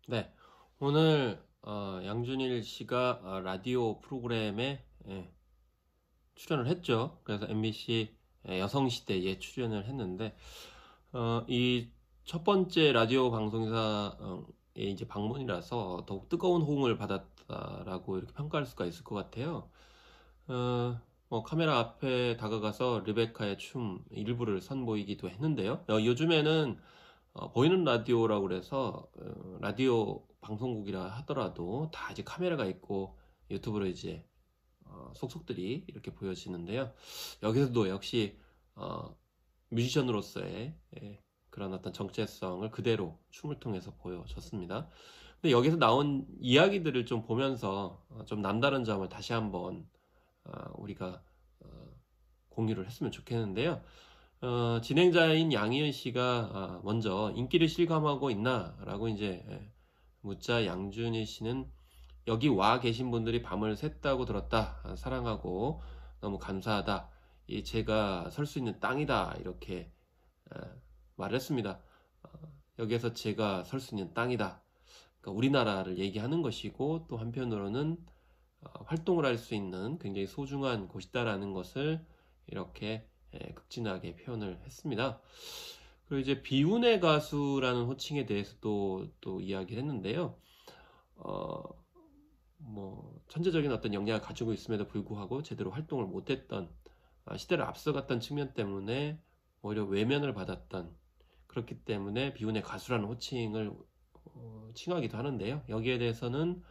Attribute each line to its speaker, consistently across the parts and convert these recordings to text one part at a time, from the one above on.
Speaker 1: 네, 오늘 양준일 씨가 라디오 프로그램에 출연을 했죠. 그래서 MBC 여성시대에 출연을 했는데 이 첫 번째 라디오 방송사에 이제 방문이라서 더욱 뜨거운 호응을 받았다라고 이렇게 평가할 수가 있을 것 같아요. 뭐 카메라 앞에 다가가서 르베카의 춤 일부를 선보이기도 했는데요. 요즘에는 보이는 라디오라고 그래서 라디오 방송국이라 하더라도 다 이제 카메라가 있고 유튜브로 이제 속속들이 이렇게 보여지는데요. 여기서도 역시 뮤지션으로서의 그런 어떤 정체성을 그대로 춤을 통해서 보여줬습니다. 근데 여기서 나온 이야기들을 좀 보면서 좀 남다른 점을 다시 한번 우리가 공유를 했으면 좋겠는데요. 진행자인 양희은 씨가 먼저 인기를 실감하고 있나? 라고 이제 묻자 양준희 씨는 여기 와 계신 분들이 밤을 샜다고 들었다. 사랑하고 너무 감사하다. 이 제가 설 수 있는 땅이다. 이렇게 말을 했습니다. 여기에서 제가 설 수 있는 땅이다. 그러니까 우리나라를 얘기하는 것이고 또 한편으로는 활동을 할 수 있는 굉장히 소중한 곳이다라는 것을 이렇게 극진하게 표현을 했습니다. 그리고 이제 비운의 가수라는 호칭에 대해서도 또 이야기를 했는데요. 어, 뭐 천재적인 어떤 역량을 가지고 있음에도 불구하고 제대로 활동을 못했던 시대를 앞서갔던 측면 때문에 오히려 외면을 받았던 그렇기 때문에 비운의 가수라는 호칭을 칭하기도 하는데요. 여기에 대해서는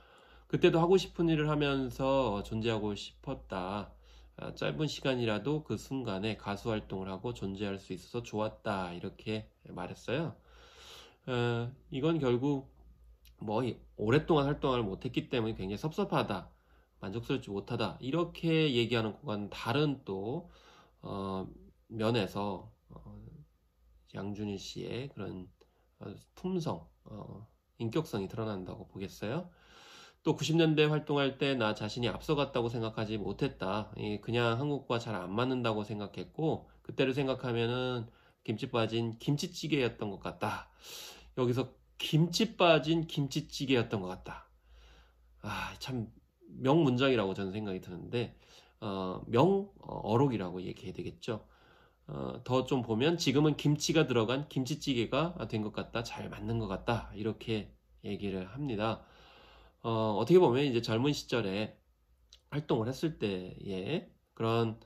Speaker 1: 그때도 하고 싶은 일을 하면서 존재하고 싶었다. 짧은 시간이라도 그 순간에 가수 활동을 하고 존재할 수 있어서 좋았다. 이렇게 말했어요. 이건 결국 뭐 오랫동안 활동을 못했기 때문에 굉장히 섭섭하다. 만족스럽지 못하다. 이렇게 얘기하는 것과는 다른 또 어, 면에서 양준일 씨의 그런 품성, 인격성이 드러난다고 보겠어요. 또 90년대 활동할 때 나 자신이 앞서갔다고 생각하지 못했다. 그냥 한국과 잘 안 맞는다고 생각했고 그때를 생각하면은 김치 빠진 김치찌개였던 것 같다. 여기서 김치 빠진 김치찌개였던 것 같다. 참 명문장이라고 저는 생각이 드는데 명어록이라고 얘기해야 되겠죠. 더 좀 보면 지금은 김치가 들어간 김치찌개가 된 것 같다. 잘 맞는 것 같다. 이렇게 얘기를 합니다. 어떻게 보면 이제 젊은 시절에 활동을 했을 때의 그런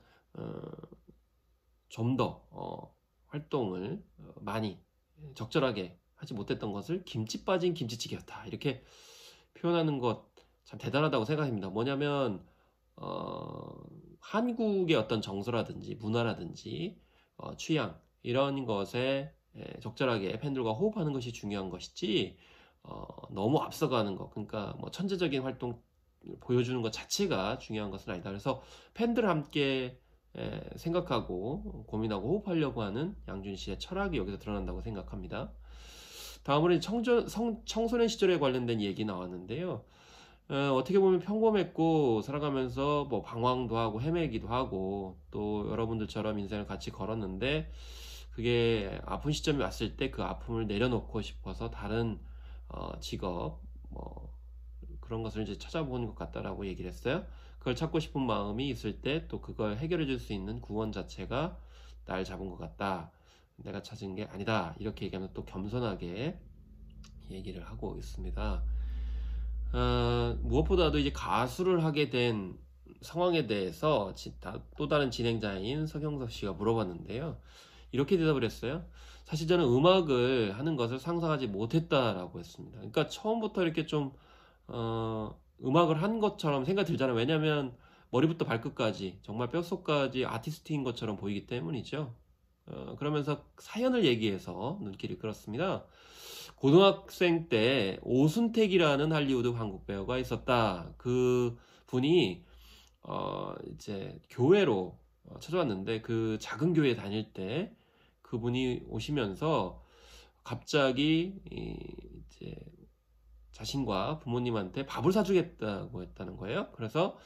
Speaker 1: 좀 더 활동을 많이 적절하게 하지 못했던 것을 김치 빠진 김치찌개였다. 이렇게 표현하는 것 참 대단하다고 생각합니다. 뭐냐면 한국의 어떤 정서라든지 문화라든지 취향 이런 것에 적절하게 팬들과 호흡하는 것이 중요한 것이지 너무 앞서가는 것 그러니까 뭐 천재적인 활동 보여주는 것 자체가 중요한 것은 아니다. 그래서 팬들 함께 생각하고 고민하고 호흡하려고 하는 양준 씨의 철학이 여기서 드러난다고 생각합니다. 다음으로 청소년 시절에 관련된 얘기 나왔는데요. 어떻게 보면 평범했고 살아가면서 뭐 방황도 하고 헤매기도 하고 또 여러분들처럼 인생을 같이 걸었는데 그게 아픈 시점이 왔을 때 그 아픔을 내려놓고 싶어서 다른 직업 뭐 그런 것을 이제 찾아보는 것 같다라고 얘기를 했어요. 그걸 찾고 싶은 마음이 있을 때 또 그걸 해결해 줄 수 있는 구원 자체가 날 잡은 것 같다. 내가 찾은 게 아니다. 이렇게 얘기하면 또 겸손하게 얘기를 하고 있습니다. 무엇보다도 이제 가수를 하게 된 상황에 대해서 또 다른 진행자인 서경석 씨가 물어봤는데요. 이렇게 대답을 했어요. 사실 저는 음악을 하는 것을 상상하지 못했다라고 했습니다. 그러니까 처음부터 이렇게 좀 음악을 한 것처럼 생각이 들잖아요. 왜냐하면 머리부터 발끝까지 정말 뼛속까지 아티스트인 것처럼 보이기 때문이죠. 그러면서 사연을 얘기해서 눈길을 끌었습니다. 고등학생 때 오순택이라는 할리우드 한국 배우가 있었다. 그 분이 이제 교회로 찾아왔는데 그 작은 교회 다닐 때 그분이 오시면서 갑자기 이제 자신과 부모님한테 밥을 사주겠다고 했다는 거예요. 그래서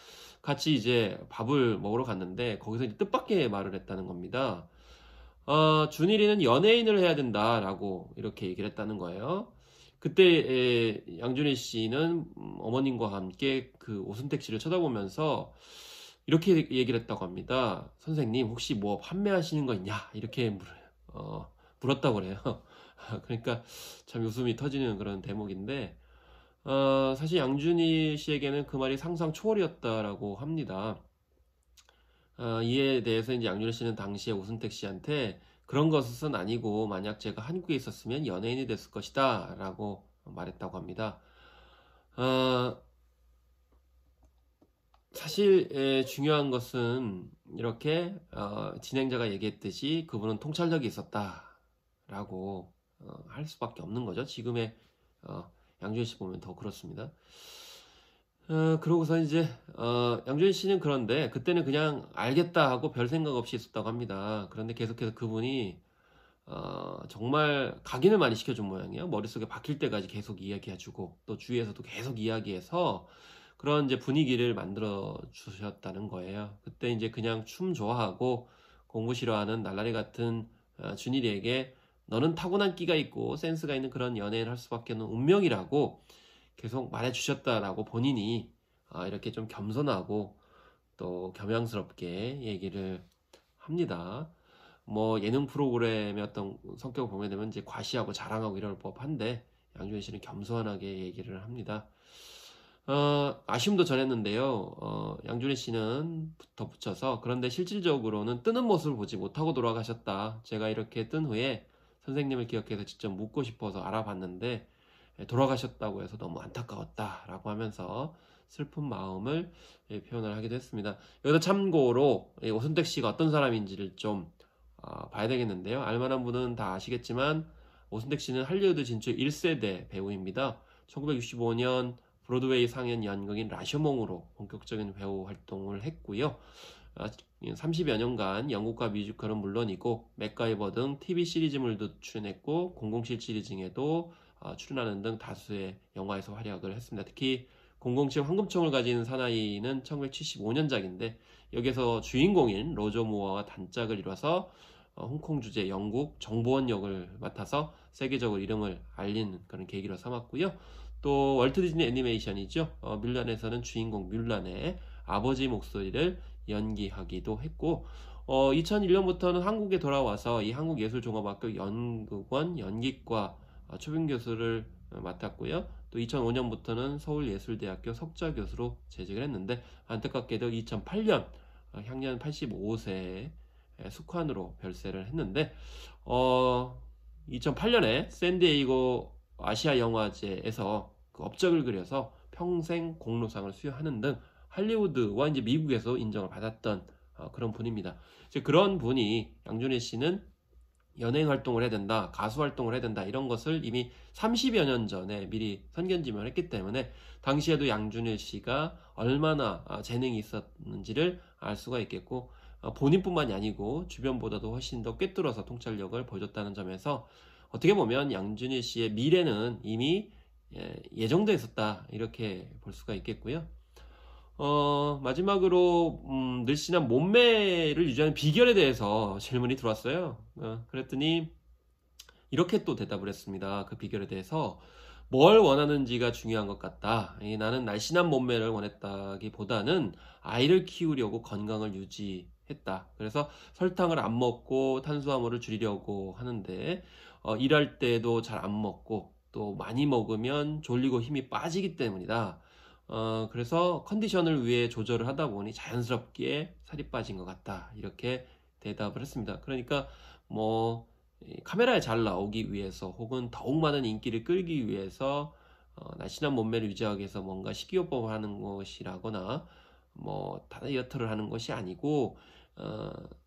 Speaker 1: 같이 이제 밥을 먹으러 갔는데 거기서 이제 뜻밖의 말을 했다는 겁니다. 준일이는 연예인을 해야 된다라고 이렇게 얘기를 했다는 거예요. 그때 양준일 씨는 어머님과 함께 그 오순택 씨를 쳐다보면서 이렇게 얘기를 했다고 합니다. 선생님 혹시 뭐 판매하시는 거 있냐? 이렇게 물었다고 그래요. 그러니까 참 웃음이 터지는 그런 대목인데 사실 양준일 씨에게는 그 말이 상상 초월이었다라고 합니다. 이에 대해서 이제 양준일 씨는 당시에 오순택 씨한테 그런 것은 아니고 만약 제가 한국에 있었으면 연예인이 됐을 것이다 라고 말했다고 합니다. 사실 중요한 것은 이렇게 진행자가 얘기했듯이 그분은 통찰력이 있었다라고 할 수밖에 없는 거죠. 지금의 양준일 씨 보면 더 그렇습니다. 그러고서 이제 양준일 씨는 그런데 그때는 그냥 알겠다 하고 별 생각 없이 있었다고 합니다. 그런데 계속해서 그분이 정말 각인을 많이 시켜준 모양이에요. 머릿속에 박힐 때까지 계속 이야기해주고 또 주위에서도 계속 이야기해서 그런 이제 분위기를 만들어 주셨다는 거예요. 그때 이제 그냥 춤 좋아하고 공부 싫어하는 날라리 같은 준일이에게 너는 타고난 끼가 있고 센스가 있는 그런 연예인을 할 수밖에 없는 운명이라고 계속 말해주셨다라고 본인이 이렇게 좀 겸손하고 또 겸양스럽게 얘기를 합니다. 뭐 예능 프로그램의 어떤 성격을 보게 되면 이제 과시하고 자랑하고 이럴 법한데 양준일 씨는 겸손하게 얘기를 합니다. 아쉬움도 전했는데요. 양준일 씨는 덧붙여서 그런데 실질적으로는 뜨는 모습을 보지 못하고 돌아가셨다. 제가 이렇게 뜬 후에 선생님을 기억해서 직접 묻고 싶어서 알아봤는데 돌아가셨다고 해서 너무 안타까웠다라고 하면서 슬픈 마음을 표현을 하기도 했습니다. 여기서 참고로 오순택 씨가 어떤 사람인지를 좀 봐야 되겠는데요. 알만한 분은 다 아시겠지만 오순택 씨는 할리우드 진출 1세대 배우입니다. 1965년 브로드웨이 상연 연극인 라쇼몽으로 본격적인 배우 활동을 했고요. 30여 년간 영국과 뮤지컬은 물론이고 맥가이버 등 TV 시리즈물도 출연했고 007 시리즈에도 출연하는 등 다수의 영화에서 활약을 했습니다. 특히 007 황금총을 가진 사나이는 1975년작인데 여기서 주인공인 로저 무어와 단짝을 이뤄서 홍콩 주재 영국 정보원 역을 맡아서 세계적으로 이름을 알린 그런 계기로 삼았고요. 또 월트 디즈니 애니메이션이죠. 뮬란에서는 주인공 뮬란의 아버지 목소리를 연기하기도 했고 2001년부터는 한국에 돌아와서 이 한국예술종합학교 연극원 연기과 초빙 교수를 맡았고요. 또 2005년부터는 서울예술대학교 석좌 교수로 재직을 했는데 안타깝게도 2008년 향년 85세에 숙환으로 별세를 했는데 2008년에 샌디에이고 아시아 영화제에서 그 업적을 그려서 평생 공로상을 수여하는 등 할리우드와 이제 미국에서 인정을 받았던 그런 분입니다. 이제 그런 분이 양준일 씨는 연예인 활동을 해야 된다, 가수 활동을 해야 된다 이런 것을 이미 30여 년 전에 미리 선견지명을 했기 때문에 당시에도 양준일 씨가 얼마나 재능이 있었는지를 알 수가 있겠고 본인뿐만이 아니고 주변보다도 훨씬 더 꿰뚫어서 통찰력을 보여줬다는 점에서 어떻게 보면 양준일 씨의 미래는 이미 예정되어 있었다 이렇게 볼 수가 있겠고요. 마지막으로 늘씬한 몸매를 유지하는 비결에 대해서 질문이 들어왔어요. 그랬더니 이렇게 또 대답을 했습니다. 그 비결에 대해서 뭘 원하는지가 중요한 것 같다. 나는 날씬한 몸매를 원했다기보다는 아이를 키우려고 건강을 유지했다. 그래서 설탕을 안 먹고 탄수화물을 줄이려고 하는데 일할 때도 잘 안 먹고 또 많이 먹으면 졸리고 힘이 빠지기 때문이다. 그래서 컨디션을 위해 조절을 하다 보니 자연스럽게 살이 빠진 것 같다. 이렇게 대답을 했습니다. 그러니까 뭐 카메라에 잘 나오기 위해서 혹은 더욱 많은 인기를 끌기 위해서 날씬한 몸매를 유지하기 위해서 뭔가 식이요법을 하는 것이라거나 뭐 다이어트를 하는 것이 아니고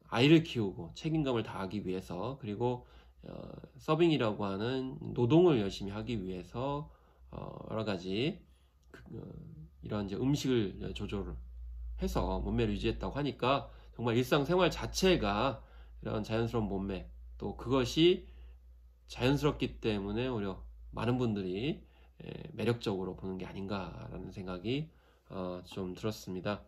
Speaker 1: 아이를 키우고 책임감을 다하기 위해서 그리고 서빙이라고 하는 노동을 열심히 하기 위해서 여러 가지 이런 이제 음식을 조절을 해서 몸매를 유지했다고 하니까 정말 일상생활 자체가 이런 자연스러운 몸매 또 그것이 자연스럽기 때문에 오히려 많은 분들이 매력적으로 보는 게 아닌가라는 생각이 좀 들었습니다.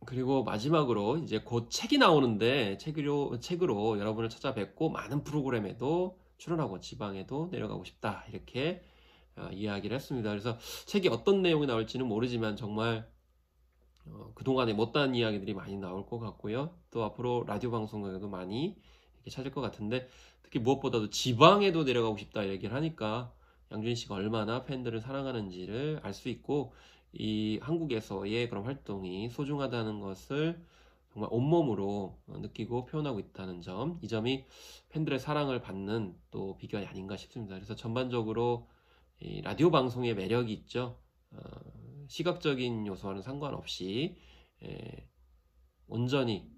Speaker 1: 그리고 마지막으로 이제 곧 책이 나오는데 책으로 여러분을 찾아뵙고 많은 프로그램에도 출연하고 지방에도 내려가고 싶다 이렇게 이야기를 했습니다. 그래서 책이 어떤 내용이 나올지는 모르지만 정말 그동안에 못다한 이야기들이 많이 나올 것 같고요. 또 앞으로 라디오 방송에도 많이 이렇게 찾을 것 같은데, 특히 무엇보다도 지방에도 내려가고 싶다 얘기를 하니까 양준일 씨가 얼마나 팬들을 사랑하는지를 알 수 있고, 이 한국에서의 그런 활동이 소중하다는 것을 정말 온몸으로 느끼고 표현하고 있다는 점, 이 점이 팬들의 사랑을 받는 또 비결이 아닌가 싶습니다. 그래서 전반적으로 이 라디오 방송의 매력이 있죠. 시각적인 요소와는 상관없이 온전히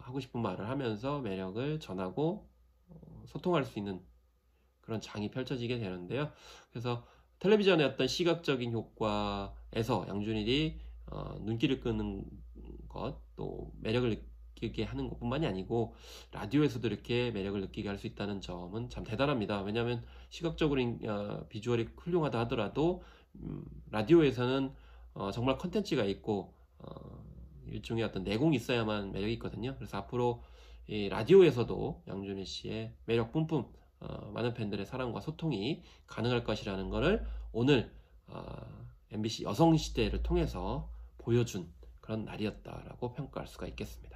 Speaker 1: 하고 싶은 말을 하면서 매력을 전하고 소통할 수 있는 그런 장이 펼쳐지게 되는데요. 그래서 텔레비전의 어떤 시각적인 효과에서 양준일이 눈길을 끄는 것, 또 매력을 느끼게 하는 것뿐만이 아니고 라디오에서도 이렇게 매력을 느끼게 할 수 있다는 점은 참 대단합니다. 왜냐하면 시각적으로 비주얼이 훌륭하다 하더라도 라디오에서는 정말 컨텐츠가 있고 일종의 어떤 내공이 있어야만 매력이 있거든요. 그래서 앞으로 이 라디오에서도 양준일 씨의 매력 뿜뿜, 많은 팬들의 사랑과 소통이 가능할 것이라는 것을 오늘 MBC 여성시대를 통해서 보여준 그런 날이었다라고 평가할 수가 있겠습니다.